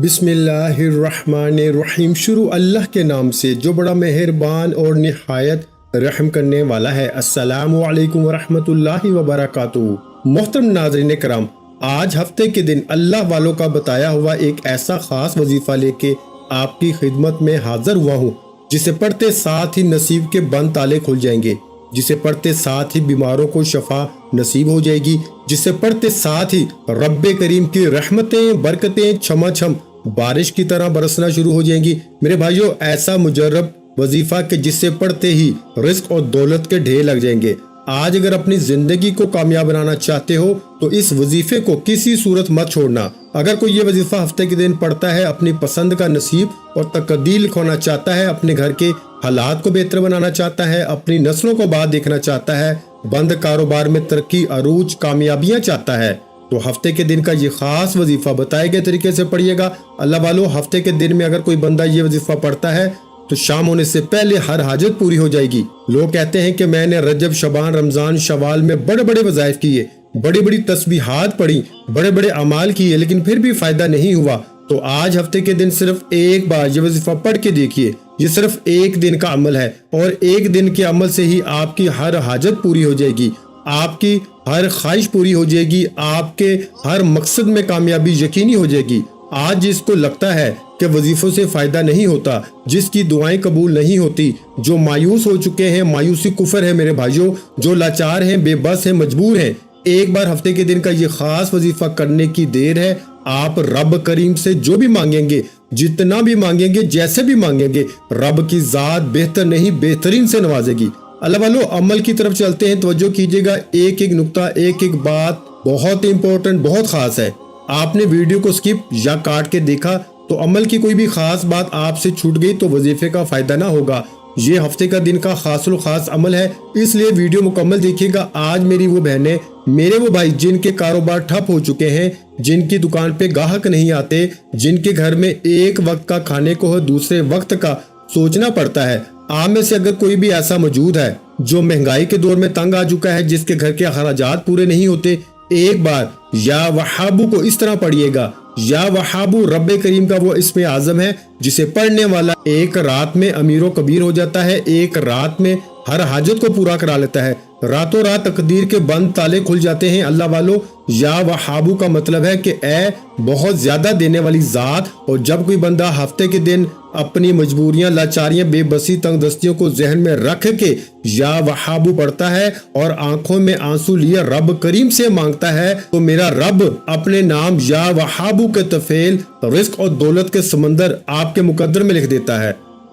بسم اللہ الرحمن الرحیم۔ شروع اللہ کے نام سے جو بڑا مہربان اور نہایت رحم کرنے والا ہے۔ السلام علیکم ورحمۃ اللہ وبرکاتہ۔ محترم ناظرین کرام، آج ہفتے کے دن اللہ والوں کا بتایا ہوا ایک ایسا خاص وظیفہ لے کے آپ کی خدمت میں حاضر ہوا ہوں، جسے پڑھتے ساتھ ہی نصیب کے بند تالے کھل جائیں گے، جسے پڑھتے ساتھ ہی بیماروں کو شفا نصیب ہو جائے گی، جسے پڑھتے ساتھ ہی رب کریم کی رحمتیں برکتیں چھما چھم بارش کی طرح برسنا شروع ہو جائیں گی۔ میرے بھائیو، ایسا مجرب وظیفہ کہ جسے پڑھتے ہی رزق اور دولت کے ڈھیر لگ جائیں گے۔ آج اگر اپنی زندگی کو کامیاب بنانا چاہتے ہو تو اس وظیفے کو کسی صورت مت چھوڑنا۔ اگر کوئی یہ وظیفہ ہفتے کے دن پڑھتا ہے، اپنی پسند کا نصیب اور تقدیر لکھوانا چاہتا ہے، اپنے گھر کے حالات کو بہتر بنانا چاہتا ہے، اپنی نسلوں کو بعد دیکھنا چاہتا ہے، بند کاروبار میں ترقی عروج کامیابیاں چاہتا ہے، تو ہفتے کے دن کا یہ خاص وظیفہ بتائے گئے طریقے سے پڑھیے گا۔ اللہ والو، ہفتے کے دن میں اگر کوئی بندہ یہ وظیفہ پڑھتا ہے تو شام ہونے سے پہلے ہر حاجت پوری ہو جائے گی۔ لوگ کہتے ہیں کہ میں نے رجب، شعبان، رمضان، شوال میں بڑے بڑے وظائف کیے، بڑی بڑی تسبیحات پڑھی، بڑے بڑے اعمال کیے، لیکن پھر بھی فائدہ نہیں ہوا۔ تو آج ہفتے کے دن صرف ایک بار یہ وظیفہ پڑھ کے دیکھیے۔ یہ صرف ایک دن کا عمل ہے اور ایک دن کے عمل سے ہی آپ کی ہر حاجت پوری ہو جائے گی، آپ کی ہر خواہش پوری ہو جائے گی، آپ کے ہر مقصد میں کامیابی یقینی ہو جائے گی۔ آج جس کو لگتا ہے کہ وظیفوں سے فائدہ نہیں ہوتا، جس کی دعائیں قبول نہیں ہوتی، جو مایوس ہو چکے ہیں، مایوسی کفر ہے میرے بھائیوں، جو لاچار ہیں، بے بس ہیں، مجبور ہیں، ایک بار ہفتے کے دن کا یہ خاص وظیفہ کرنے کی دیر ہے۔ آپ رب کریم سے جو بھی مانگیں گے، جتنا بھی مانگیں گے، جیسے بھی مانگیں گے، رب کی ذات بہتر نہیں بہترین سے نوازے گی۔ اللہ والو، عمل کی طرف چلتے ہیں، توجہ کیجیے گا، ایک ایک نقطہ، ایک ایک بات بہت امپورٹنٹ، بہت خاص ہے۔ آپ نے ویڈیو کو سکپ یا کاٹ کے دیکھا تو عمل کی کوئی بھی خاص بات آپ سے چھوٹ گئی تو وظیفے کا فائدہ نہ ہوگا۔ یہ ہفتے کا دن کا خاص الخاص عمل ہے، اس لیے ویڈیو مکمل دیکھیے گا۔ آج میری وہ بہنیں، میرے وہ بھائی جن کے کاروبار ٹھپ ہو چکے ہیں، جن کی دکان پہ گاہک نہیں آتے، جن کے گھر میں ایک وقت کا کھانے کو ہے، دوسرے وقت کا سوچنا پڑتا ہے، آپ میں سے اگر کوئی بھی ایسا موجود ہے جو مہنگائی کے دور میں تنگ آ چکا ہے، جس کے گھر کے اخراجات پورے نہیں ہوتے، ایک بار یا وہابو کو اس طرح پڑھیے گا۔ یا وہابو رب کریم کا وہ اسم اعظم ہے، جسے پڑھنے والا ایک رات میں امیر و کبیر ہو جاتا ہے، ایک رات میں ہر حاجت کو پورا کرا لیتا ہے، راتوں رات تقدیر کے بند تالے کھل جاتے ہیں۔ اللہ والو، یا وہابو کا مطلب ہے کہ اے بہت زیادہ دینے والی ذات۔ اور جب کوئی بندہ ہفتے کے دن اپنی مجبوریاں، لاچاریاں، بے بسی، تنگ دستیوں کو ذہن میں رکھ کے یا وہابو پڑھتا ہے اور آنکھوں میں آنسو لیے رب کریم سے مانگتا ہے، تو میرا رب اپنے نام یا وہابو کے طفیل رزق اور دولت کے سمندر آپ کے مقدر میں لکھ دیتا ہے۔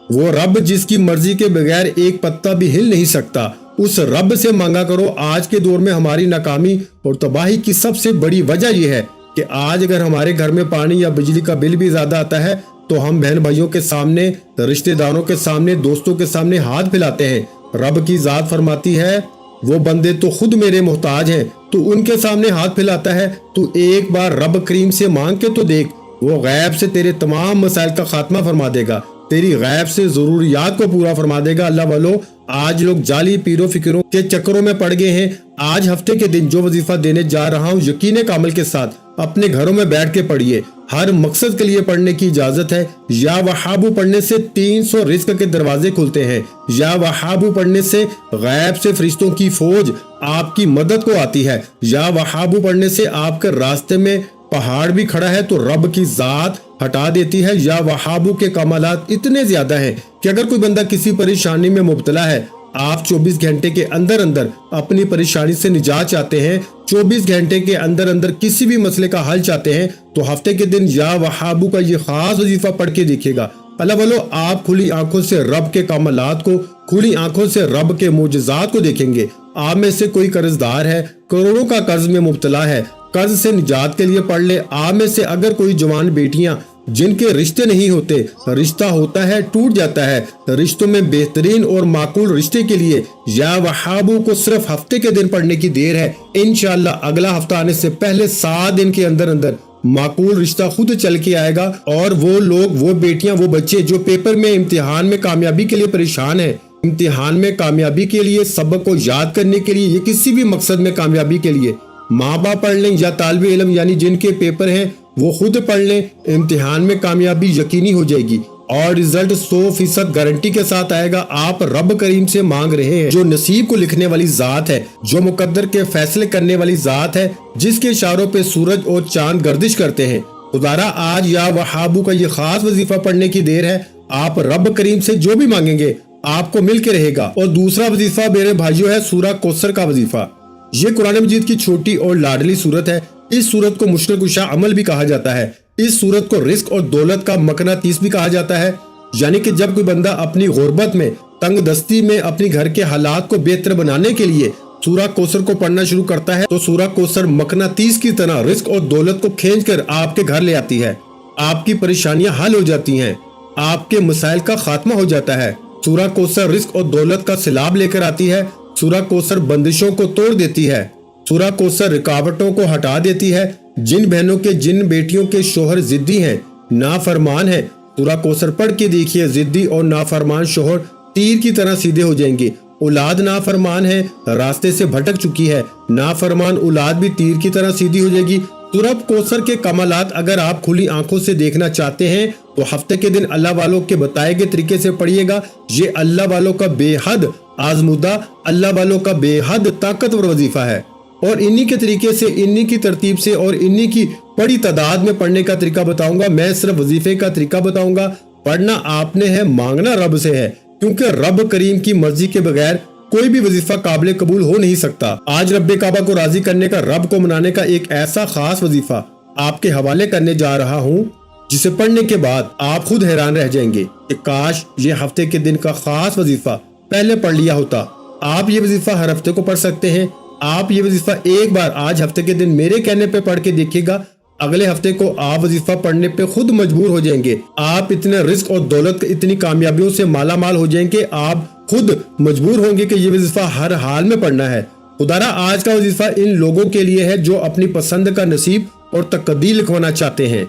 وہ رب جس کی مرضی کے بغیر ایک پتہ بھی ہل نہیں سکتا، اس رب سے مانگا کرو۔ آج کے دور میں ہماری ناکامی اور تباہی کی سب سے بڑی وجہ یہ ہے کہ آج اگر ہمارے گھر میں پانی یا بجلی کا بل بھی زیادہ آتا ہے تو ہم بہن بھائیوں کے سامنے، رشتہ داروں کے سامنے، دوستوں کے سامنے ہاتھ پھیلاتے ہیں۔ رب کی ذات فرماتی ہے، وہ بندے تو خود میرے محتاج ہیں، تو ان کے سامنے ہاتھ پھیلاتا ہے۔ تو ایک بار رب کریم سے مانگ کے تو دیکھ، وہ غیب سے تیرے تمام مسائل کا خاتمہ فرما دے گا، تیری غیب سے ضروریات کو پورا فرما دے گا۔ اللہ والو، آج لوگ جعلی پیروں فکروں کے چکروں میں پڑ گئے ہیں۔ آج ہفتے کے دن جو وظیفہ دینے جا رہا ہوں، یقین کامل کے ساتھ اپنے گھروں میں بیٹھ کے پڑھیے۔ ہر مقصد کے لیے پڑھنے کی اجازت ہے۔ یا وہابو پڑھنے سے 300 رزق کے دروازے کھلتے ہیں۔ یا وہابو پڑھنے سے غیب سے فرشتوں کی فوج آپ کی مدد کو آتی ہے۔ یا وہابو پڑھنے سے آپ کے راستے میں پہاڑ بھی کھڑا ہے تو رب کی ذات ہٹا دیتی ہے۔ یا وہابو کے کمالات اتنے زیادہ ہیں کہ اگر کوئی بندہ کسی پریشانی میں مبتلا ہے، آپ 24 گھنٹے کے اندر اندر اپنی پریشانی سے نجات چاہتے ہیں، 24 گھنٹے کے اندر اندر کسی بھی مسئلے کا حل چاہتے ہیں، تو ہفتے کے دن یا وہابو کا یہ خاص وظیفہ پڑھ کے دیکھیے گا۔ اللہ والو، آپ کھلی آنکھوں سے رب کے کمالات کو، کھلی آنکھوں سے رب کے معجزات کو دیکھیں گے۔ آپ میں سے کوئی قرض دار ہے، کروڑوں کا قرض میں مبتلا ہے، قرض سے نجات کے لیے پڑھ لے۔ آپ میں سے اگر کوئی جوان بیٹیاں جن کے رشتے نہیں ہوتے، رشتہ ہوتا ہے ٹوٹ جاتا ہے، رشتوں میں بہترین اور معقول رشتے کے لیے یا وہابو کو صرف ہفتے کے دن پڑھنے کی دیر ہے۔ انشاءاللہ اگلا ہفتہ آنے سے پہلے 7 دن کے اندر اندر معقول رشتہ خود چل کے آئے گا، اور وہ لوگ، وہ بیٹیاں، وہ بچے جو پیپر میں، امتحان میں کامیابی کے لیے پریشان ہیں، امتحان میں کامیابی کے لیے، سبق کو یاد کرنے کے لیے، یا کسی بھی مقصد میں کامیابی کے لیے، ماں باپ پڑھ لیں یا طالب علم، یعنی جن کے پیپر ہیں وہ خود پڑھ لیں، امتحان میں کامیابی یقینی ہو جائے گی اور رزلٹ 100% گارنٹی کے ساتھ آئے گا۔ آپ رب کریم سے مانگ رہے ہیں جو نصیب کو لکھنے والی ذات ہے، جو مقدر کے فیصلے کرنے والی ذات ہے، جس کے اشاروں پہ سورج اور چاند گردش کرتے ہیں۔ خدارا آج یا وہابو کا یہ خاص وظیفہ پڑھنے کی دیر ہے۔ آپ رب کریم سے جو بھی مانگیں گے آپ کو مل کے رہے گا۔ اور دوسرا وظیفہ میرے بھائیوں ہے سورہ کوثر کا وظیفہ۔ یہ قرآن مجید کی چھوٹی اور لاڈلی سورت ہے۔ اس سورت کو مشکل کشا عمل بھی کہا جاتا ہے۔ اس سورت کو رزق اور دولت کا مقناطیس بھی کہا جاتا ہے، یعنی کہ جب کوئی بندہ اپنی غربت میں، تنگ دستی میں اپنی گھر کے حالات کو بہتر بنانے کے لیے سورہ کوثر کو پڑھنا شروع کرتا ہے تو سورہ کوثر مقناطیس کی طرح رزق اور دولت کو کھینچ کر آپ کے گھر لے آتی ہے۔ آپ کی پریشانیاں حل ہو جاتی ہیں، آپ کے مسائل کا خاتمہ ہو جاتا ہے۔ سورہ کوثر رزق اور دولت کا سیلاب لے کر آتی ہے۔ سورہ کوثر بندشوں کو توڑ دیتی ہے۔ سورہ کوثر رکاوٹوں کو ہٹا دیتی ہے۔ جن بہنوں کے، جن بیٹیوں کے شوہر ضدی ہیں، نافرمان ہیں، سورہ کوثر پڑھ کے دیکھیے، ضدی اور نافرمان شوہر تیر کی طرح سیدھے ہو جائیں گے۔ اولاد نافرمان ہے، راستے سے بھٹک چکی ہے، نافرمان اولاد بھی تیر کی طرح سیدھی ہو جائے گی۔ سورہ کوثر کے کمالات اگر آپ کھلی آنکھوں سے دیکھنا چاہتے ہیں تو ہفتے کے دن اللہ والوں کے بتائے گئے طریقے سے پڑھیے گا۔ یہ اللہ والوں کا بے حد آزمودہ، اللہ والوں کا بے حد طاقتور وظیفہ ہے، اور انہی کے طریقے سے، انہی کی ترتیب سے اور انہی کی بڑی تعداد میں پڑھنے کا طریقہ بتاؤں گا۔ میں صرف وظیفے کا طریقہ بتاؤں گا۔ پڑھنا آپ نے ہے، مانگنا رب سے ہے، کیونکہ رب کریم کی مرضی کے بغیر کوئی بھی وظیفہ قابل قبول ہو نہیں سکتا۔ آج رب کعبہ کو راضی کرنے کا، رب کو منانے کا ایک ایسا خاص وظیفہ آپ کے حوالے کرنے جا رہا ہوں جسے پڑھنے کے بعد آپ خود حیران رہ جائیں گے کہ کاش یہ ہفتے کے دن کا خاص وظیفہ پہلے پڑھ لیا ہوتا۔ آپ یہ وظیفہ ہر ہفتے کو پڑھ سکتے ہیں۔ آپ یہ وظیفہ ایک بار آج ہفتے کے دن میرے کہنے پہ پڑھ کے دیکھیے گا، اگلے ہفتے کو آپ وظیفہ پڑھنے پہ خود مجبور ہو جائیں گے۔ آپ اتنے رزق اور دولت، اتنی کامیابیوں سے مالا مال ہو جائیں گے، آپ خود مجبور ہوں گے کہ یہ وظیفہ ہر حال میں پڑھنا ہے۔ خدارا آج کا وظیفہ ان لوگوں کے لیے ہے جو اپنی پسند کا نصیب اور تقدیر لکھوانا چاہتے ہیں،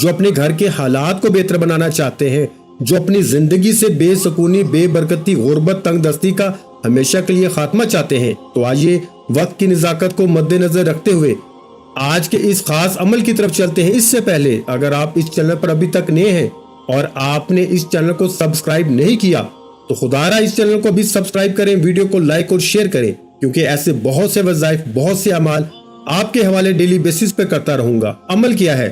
جو اپنے گھر کے حالات کو بہتر بنانا چاہتے ہیں، جو اپنی زندگی سے بے سکونی، بے برکتی، غربت، تنگ دستی کا ہمیشہ کے لیے خاتمہ چاہتے ہیں۔ تو آئیے وقت کی نزاکت کو مد نظر رکھتے ہوئے آج کے اس خاص عمل کی طرف چلتے ہیں۔ اس سے پہلے اگر آپ اس چینل پر ابھی تک نئے ہیں اور آپ نے اس چینل کو سبسکرائب نہیں کیا تو خدارا اس چینل کو بھی سبسکرائب کریں، ویڈیو کو لائک اور شیئر کریں، کیونکہ ایسے بہت سے وظائف، بہت سے اعمال آپ کے حوالے ڈیلی بیسس پہ کرتا رہوں گا۔ عمل کیا ہے؟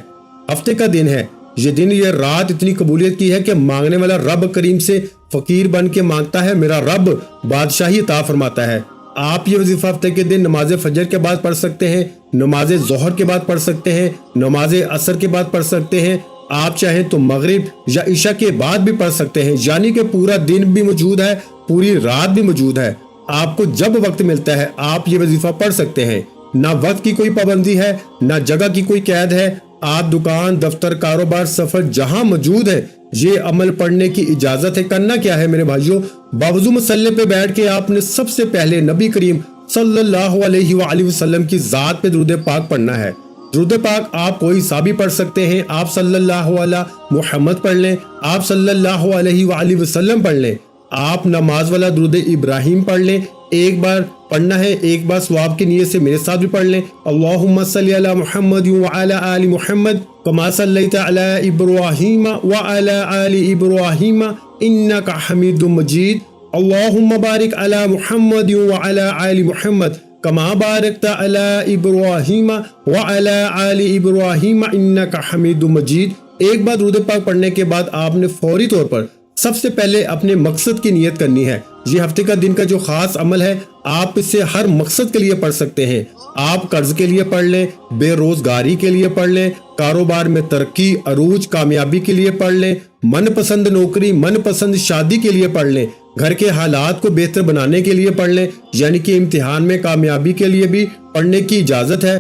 ہفتے کا دن ہے، یہ دن، یہ رات اتنی قبولیت کی ہے کہ مانگنے والا رب کریم سے فقیر بن کے مانگتا ہے، میرا رب بادشاہی عطا فرماتا ہے۔ آپ یہ وظیفہ ہفتے کے دن نماز فجر کے بعد پڑھ سکتے ہیں، نماز ظہر کے بعد پڑھ سکتے ہیں، نماز عصر کے بعد پڑھ سکتے ہیں، آپ چاہیں تو مغرب یا عشاء کے بعد بھی پڑھ سکتے ہیں، یعنی کہ پورا دن بھی موجود ہے، پوری رات بھی موجود ہے۔ آپ کو جب وقت ملتا ہے آپ یہ وظیفہ پڑھ سکتے ہیں۔ نہ وقت کی کوئی پابندی ہے، نہ جگہ کی کوئی قید ہے۔ آپ دکان، دفتر، کاروبار، سفر جہاں موجود ہے یہ عمل پڑھنے کی اجازت ہے۔ کرنا کیا ہے میرے بھائیوں؟ باوضو مصلی پہ بیٹھ کے آپ نے سب سے پہلے نبی کریم صلی اللہ علیہ وآلہ وسلم کی ذات پہ درود پاک پڑھنا ہے۔ درود پاک آپ کوئی سا بھی پڑھ سکتے ہیں۔ آپ صلی اللہ علیہ محمد پڑھ لیں، آپ صلی اللہ علیہ وآلہ وسلم پڑھ لیں، آپ نماز والا درود ابراہیم پڑھ لیں۔ ایک بار پڑھنا ہے، ایک بار ثواب کی نیت سے میرے ساتھ بھی پڑھ لیں۔ اللہم صلی علی محمد وعلی آل محمد کما صلیت علی ابراہیم وعلی آل ابراہیم انک حمید مجید۔ اللہم بارک علی محمد وعلی آل محمد کما بارکت علی ابراہیم وعلی آل ابراہیم انک حمید مجید۔ ایک بار درود پاک پڑھنے کے بعد آپ نے فوری طور پر سب سے پہلے اپنے مقصد کی نیت کرنی ہے۔ یہ ہفتے کا دن کا جو خاص عمل ہے آپ اسے ہر مقصد کے لیے پڑھ سکتے ہیں۔ آپ قرض کے لیے پڑھ لیں، بے روزگاری کے لیے پڑھ لیں، کاروبار میں ترقی، عروج، کامیابی کے لیے پڑھ لیں، من پسند نوکری، من پسند شادی کے لیے پڑھ لیں، گھر کے حالات کو بہتر بنانے کے لیے پڑھ لیں، یعنی کہ امتحان میں کامیابی کے لیے بھی پڑھنے کی اجازت ہے۔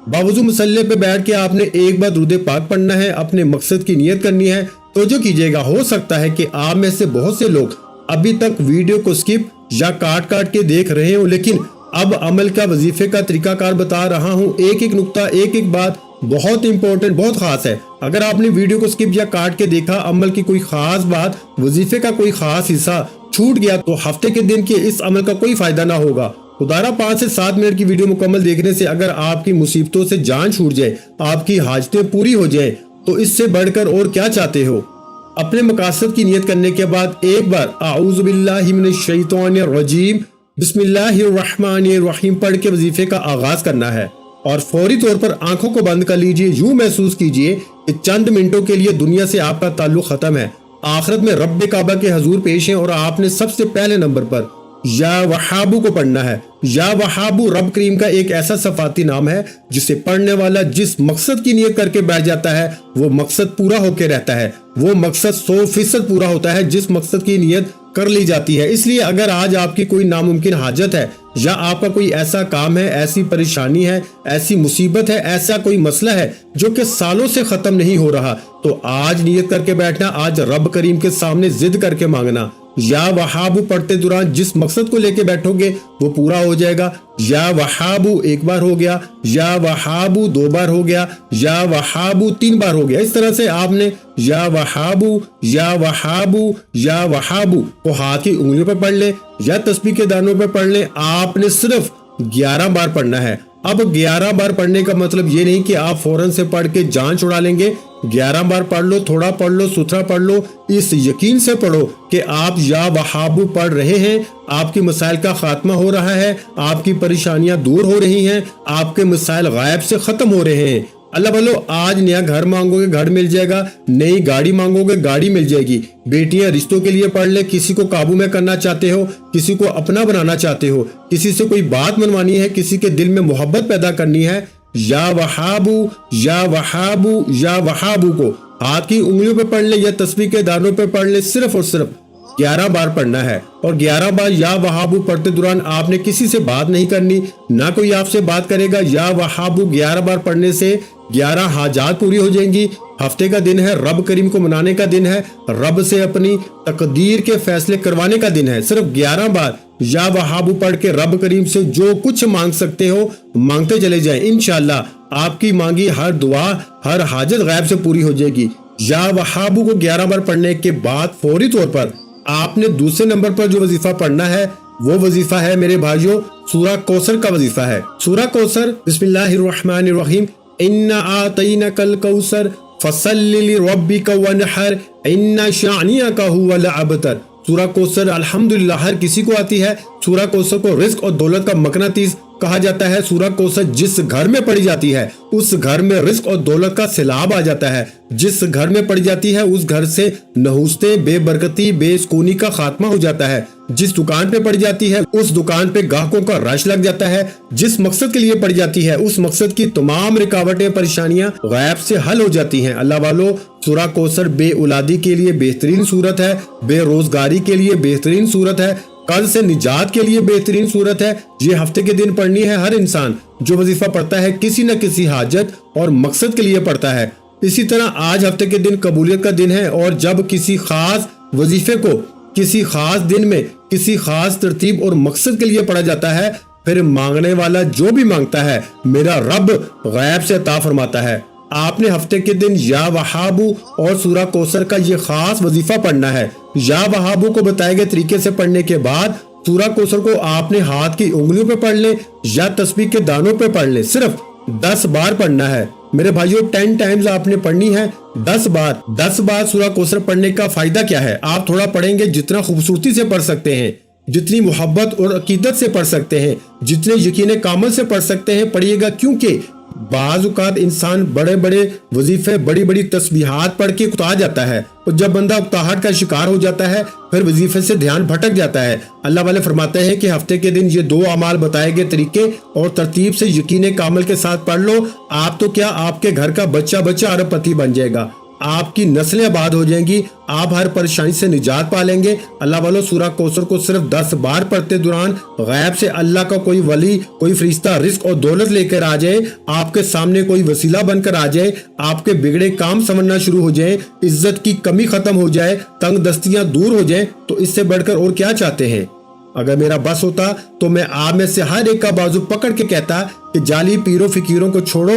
باوضو مصلی پہ بیٹھ کے آپ نے ایک بار درود پاک پڑھنا ہے، اپنے مقصد کی نیت کرنی ہے۔ توجہ کیجیے گا، ہو سکتا ہے کہ آپ میں سے بہت سے لوگ ابھی تک ویڈیو کو سکپ یا کاٹ کاٹ کے دیکھ رہے ہوں، لیکن اب عمل کا، وظیفے کا طریقہ کار بتا رہا ہوں۔ ایک ایک نقطہ، ایک ایک بات بہت امپورٹنٹ، بہت خاص ہے۔ اگر آپ نے ویڈیو کو سکپ یا کاٹ کے دیکھا، عمل کی کوئی خاص بات، وظیفے کا کوئی خاص حصہ چھوٹ گیا تو ہفتے کے دن کے اس عمل کا کوئی فائدہ نہ ہوگا۔ خدارا 5 سے 7 منٹ کی ویڈیو مکمل دیکھنے سے اگر آپ کی مصیبتوں سے جان چھوٹ جائے، آپ کی حاجتیں پوری ہو جائیں، تو اس سے بڑھ کر اور کیا چاہتے ہو؟ اپنے مقاصد کی نیت کرنے کے بعد ایک بار اعوذ باللہ من الشیطان الرجیم بسم اللہ الرحمن الرحیم پڑھ کے وظیفے کا آغاز کرنا ہے، اور فوری طور پر آنکھوں کو بند کر لیجئے۔ یوں محسوس کیجئے کہ چند منٹوں کے لیے دنیا سے آپ کا تعلق ختم ہے، آخرت میں رب کعبہ کے حضور پیش ہیں، اور آپ نے سب سے پہلے نمبر پر یا وہابو کو پڑھنا ہے۔ یا وہابو رب کریم کا ایک ایسا صفاتی نام ہے جسے پڑھنے والا جس مقصد کی نیت کر کے بیٹھ جاتا ہے وہ مقصد پورا ہو کے رہتا ہے، وہ مقصد 100% پورا ہوتا ہے جس مقصد کی نیت کر لی جاتی ہے۔ اس لیے اگر آج آپ کی کوئی ناممکن حاجت ہے، یا آپ کا کوئی ایسا کام ہے، ایسی پریشانی ہے، ایسی مصیبت ہے، ایسا کوئی مسئلہ ہے جو کہ سالوں سے ختم نہیں ہو رہا، تو آج نیت کر کے بیٹھنا، آج رب کریم کے سامنے ضد کر کے مانگنا۔ یا وہابو پڑھتے دوران جس مقصد کو لے کے بیٹھو گے وہ پورا ہو جائے گا۔ یا وہابو ایک بار ہو گیا، یا وہابو 2 بار ہو گیا، یا وہابو 3 بار ہو گیا۔ اس طرح سے آپ نے یا وہابو یا وہابو یا وہابو کو ہاتھ کی انگلیوں پہ پڑھ لے یا تسبیح کے دانوں پہ پڑھ لے۔ آپ نے صرف 11 بار پڑھنا ہے۔ اب 11 بار پڑھنے کا مطلب یہ نہیں کہ آپ فوراً سے پڑھ کے جان چھڑا لیں گے۔ 11 بار پڑھ لو، تھوڑا پڑھ لو، ستھرا پڑھ لو، اس یقین سے پڑھو کہ آپ یا وہابو پڑھ رہے ہیں، آپ کی مسائل کا خاتمہ ہو رہا ہے، آپ کی پریشانیاں دور ہو رہی ہیں، آپ کے مسائل غائب سے ختم ہو رہے ہیں۔ اللہ بولو، آج نیا گھر مانگو گے گھر مل جائے گا، نئی گاڑی مانگو گے گاڑی مل جائے گی۔ بیٹیاں رشتوں کے لیے پڑھ لے، کسی کو قابو میں کرنا چاہتے ہو، کسی کو اپنا بنانا چاہتے ہو، کسی سے کوئی بات منوانی ہے، کسی کے دل میں محبت پیدا کرنی ہے، یا وہابو یا وہابو یا وہابو کو ہاتھ کی انگلیوں پہ پڑھ لے یا تسبیح کے دانوں پہ پڑھ لے، صرف اور صرف 11 بار پڑھنا ہے۔ اور 11 بار یا وہابو پڑھتے دوران آپ نے کسی سے بات نہیں کرنی، نہ کوئی آپ سے بات کرے گا۔ یا وہابو 11 بار پڑھنے سے 11 حاجات پوری ہو جائیں گی۔ ہفتے کا دن ہے، رب کریم کو منانے کا دن ہے، رب سے اپنی تقدیر کے فیصلے کروانے کا دن ہے۔ صرف 11 بار یا وہابو پڑھ کے رب کریم سے جو کچھ مانگ سکتے ہو مانگتے چلے جائیں، انشاءاللہ آپ کی مانگی ہر دعا، ہر حاجت غیب سے پوری ہو جائے گی۔ یا وہابو کو 11 بار پڑھنے کے بعد فوری طور پر آپ نے دوسرے نمبر پر جو وظیفہ پڑھنا ہے وہ وظیفہ ہے میرے بھائیوں سورہ کوثر کا وظیفہ ہے۔ سورہ کوثر بسم اللہ الرحمن الرحیم اِنَّا أَعْطَيْنَاكَ الْكَوْثَرَ فَصَلِّ لِرَبِّكَ وَانْحَرْ إِنَّ شَانِئَكَ هُوَ الْأَبْتَرُ۔ سورہ کوثر الحمدللہ ہر کسی کو آتی ہے۔ سورہ کوثر کو رزق اور دولت کا مقناطیس کہا جاتا ہے۔ سورہ کوثر جس گھر میں پڑھی جاتی ہے اس گھر میں رزق اور دولت کا سیلاب آ جاتا ہے۔ جس گھر میں پڑھی جاتی ہے اس گھر سے نحوستیں، بے برکتی، بے سکونی کا خاتمہ ہو جاتا ہے۔ جس دکان پہ پڑھی جاتی ہے اس دکان پہ گاہکوں کا رش لگ جاتا ہے۔ جس مقصد کے لیے پڑھی جاتی ہے اس مقصد کی تمام رکاوٹیں، پریشانیاں غیب سے حل ہو جاتی ہیں۔ اللہ والو، سورہ کوثر بے اولادی کے لیے بہترین صورت ہے، بے روزگاری کے لیے بہترین صورت ہے، قرض سے نجات کے لیے بہترین صورت ہے۔ یہ ہفتے کے دن پڑھنی ہے۔ ہر انسان جو وظیفہ پڑھتا ہے کسی نہ کسی حاجت اور مقصد کے لیے پڑھتا ہے۔ اسی طرح آج ہفتے کے دن قبولیت کا دن ہے، اور جب کسی خاص وظیفے کو کسی خاص دن میں کسی خاص ترتیب اور مقصد کے لیے پڑھا جاتا ہے، پھر مانگنے والا جو بھی مانگتا ہے میرا رب غیب سے عطا فرماتا ہے۔ آپ نے ہفتے کے دن یا وہابو اور سورہ کوثر کا یہ خاص وظیفہ پڑھنا ہے۔ یا وہابو کو بتائے گئے طریقے سے پڑھنے کے بعد سورہ کوثر کو آپ نے ہاتھ کی انگلیوں پہ پڑھ لیں یا تسبیح کے دانوں پہ پڑھ لیں۔ صرف 10 بار پڑھنا ہے میرے بھائیوں، 10 ٹائمز آپ نے پڑھنی ہے، 10 بار۔ 10 بار سورہ کوثر پڑھنے کا فائدہ کیا ہے؟ آپ تھوڑا پڑھیں گے، جتنا خوبصورتی سے پڑھ سکتے ہیں، جتنی محبت اور عقیدت سے پڑھ سکتے ہیں، جتنے یقین کامل سے پڑھ سکتے ہیں پڑھیے گا، کیونکہ بعض اوقات انسان بڑے بڑے وظیفے، بڑی بڑی تسبیحات پڑھ کے اکتا جاتا ہے، اور جب بندہ اکتاہٹ کا شکار ہو جاتا ہے پھر وظیفے سے دھیان بھٹک جاتا ہے۔ اللہ والے فرماتے ہیں کہ ہفتے کے دن یہ 2 اعمال بتائے گئے طریقے اور ترتیب سے یقین کامل کے ساتھ پڑھ لو، آپ تو کیا آپ کے گھر کا بچہ بچہ ارب پتی بن جائے گا، آپ کی نسلیں آباد ہو جائیں گی، آپ ہر پریشانی سے نجات پا لیں گے۔ اللہ والو، سورہ کوثر کو صرف 10 بار پڑھتے دوران غیب سے اللہ کا کوئی ولی، کوئی فرشتہ رزق اور دولت لے کر آ جائے، آپ کے سامنے کوئی وسیلہ بن کر آ جائے، آپ کے بگڑے کام سمجھنا شروع ہو جائیں، عزت کی کمی ختم ہو جائے، تنگ دستیاں دور ہو جائیں، تو اس سے بڑھ کر اور کیا چاہتے ہیں؟ اگر میرا بس ہوتا تو میں آپ میں سے ہر ایک کا بازو پکڑ کے کہتا کہ جعلی پیروں فقیروں کو چھوڑو،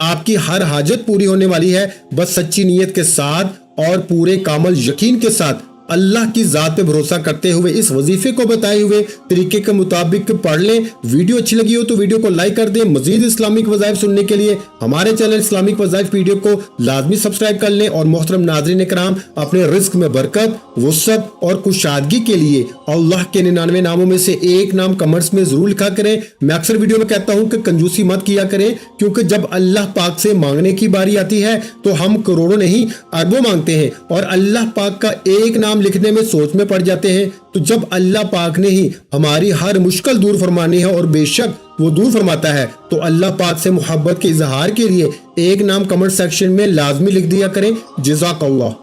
آپ کی ہر حاجت پوری ہونے والی ہے، بس سچی نیت کے ساتھ اور پورے کامل یقین کے ساتھ اللہ کی ذات پہ بھروسہ کرتے ہوئے اس وظیفے کو بتائے ہوئے طریقے کے مطابق پڑھ لیں۔ ویڈیو اچھی لگی ہو تو ویڈیو کو لائک کر دیں۔ مزید اسلامک وظائف سننے کے لیے ہمارے چینل اسلامک وظائف ویڈیو کو لازمی سبسکرائب کر لیں، اور محترم ناظرین کرام، اپنے رزق میں برکت، وسعت اور کشادگی کے لیے اللہ کے 99 ناموں میں سے ایک نام کمنٹس میں ضرور لکھا کریں۔ میں اکثر ویڈیو میں کہتا ہوں کہ کنجوسی مت کیا کریں، کیونکہ جب اللہ پاک سے مانگنے کی باری آتی ہے تو ہم کروڑوں نہیں اربوں مانگتے ہیں، اور اللہ پاک کا ایک نام لکھنے میں سوچ میں پڑ جاتے ہیں۔ تو جب اللہ پاک نے ہی ہماری ہر مشکل دور فرمانی ہے، اور بے شک وہ دور فرماتا ہے، تو اللہ پاک سے محبت کے اظہار کے لیے ایک نام کمنٹ سیکشن میں لازمی لکھ دیا کریں۔ جزاک اللہ۔